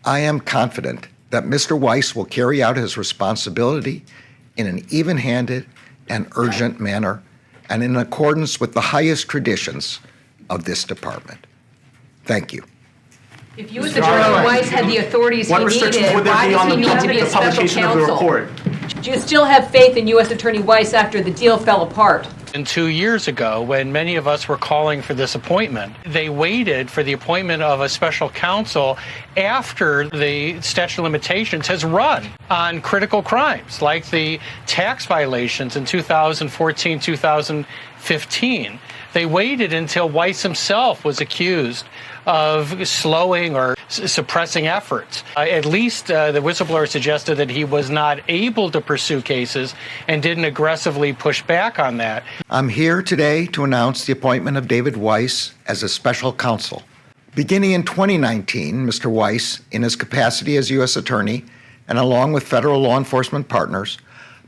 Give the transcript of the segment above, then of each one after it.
I am confident that Mr. Weiss will carry out his responsibility in an even-handed and urgent manner and in accordance with the highest traditions of this department. Thank you. If U.S. Attorney Weiss had the authorities he needed, why does he need to be a special counsel? Do you still have faith in U.S. Attorney Weiss after the deal fell apart? And 2 years ago, when many of us were calling for this appointment, they waited for the appointment of a special counsel after the statute of limitations has run on critical crimes, like the tax violations in 2014, 2015. They waited until Weiss himself was accused of slowing or suppressing efforts. At least the whistleblower suggested that he was not able to pursue cases and didn't aggressively push back on that. I'm here today to announce the appointment of David Weiss as a special counsel. Beginning in 2019, Mr. Weiss, in his capacity as U.S. Attorney and along with federal law enforcement partners,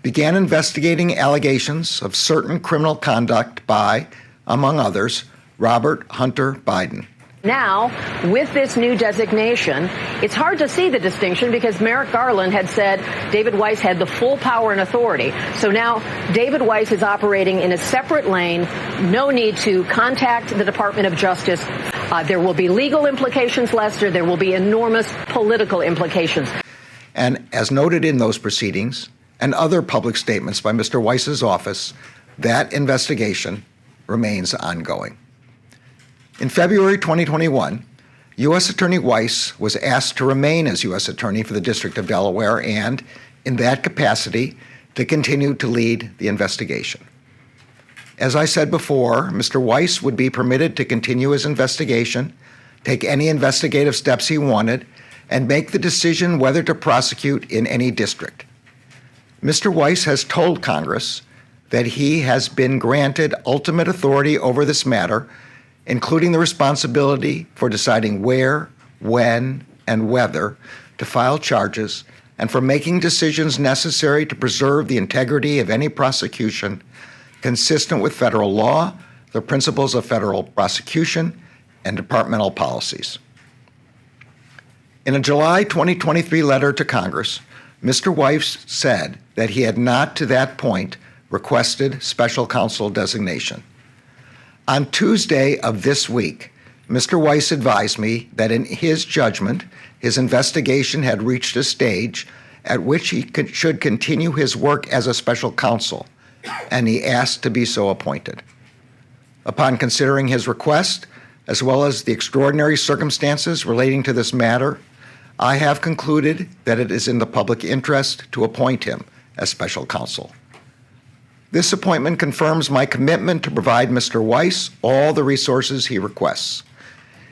began investigating allegations of certain criminal conduct by, among others, Robert Hunter Biden. Now, with this new designation, it's hard to see the distinction because Merrick Garland had said David Weiss had the full power and authority. So now David Weiss is operating in a separate lane, no need to contact the Department of Justice. There will be legal implications, Lester. There will be enormous political implications. And as noted in those proceedings and other public statements by Mr. Weiss's office, that investigation remains ongoing. In February 2021, U.S. Attorney Weiss was asked to remain as U.S. Attorney for the District of Delaware and, in that capacity, to continue to lead the investigation. As I said before, Mr. Weiss would be permitted to continue his investigation, take any investigative steps he wanted, and make the decision whether to prosecute in any district. Mr. Weiss has told Congress that he has been granted ultimate authority over this matter, including the responsibility for deciding where, when, and whether to file charges, and for making decisions necessary to preserve the integrity of any prosecution consistent with federal law, the principles of federal prosecution, and departmental policies. In a July 2023 letter to Congress, Mr. Weiss said that he had not to that point requested special counsel designation. On Tuesday of this week, Mr. Weiss advised me that in his judgment, his investigation had reached a stage at which he should continue his work as a special counsel, and he asked to be so appointed. Upon considering his request, as well as the extraordinary circumstances relating to this matter, I have concluded that it is in the public interest to appoint him as special counsel. This appointment confirms my commitment to provide Mr. Weiss all the resources he requests.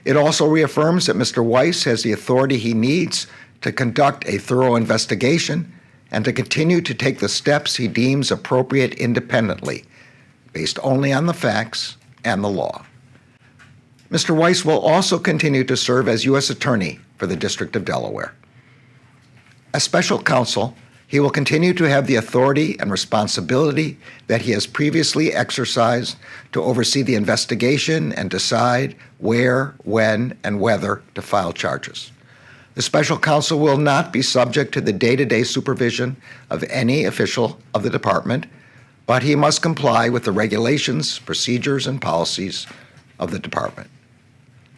It also reaffirms that Mr. Weiss has the authority he needs to conduct a thorough investigation and to continue to take the steps he deems appropriate independently, based only on the facts and the law. Mr. Weiss will also continue to serve as U.S. Attorney for the District of Delaware. As special counsel, he will continue to have the authority and responsibility that he has previously exercised to oversee the investigation and decide where, when, and whether to file charges. The special counsel will not be subject to the day-to-day supervision of any official of the department, but he must comply with the regulations, procedures, and policies of the department.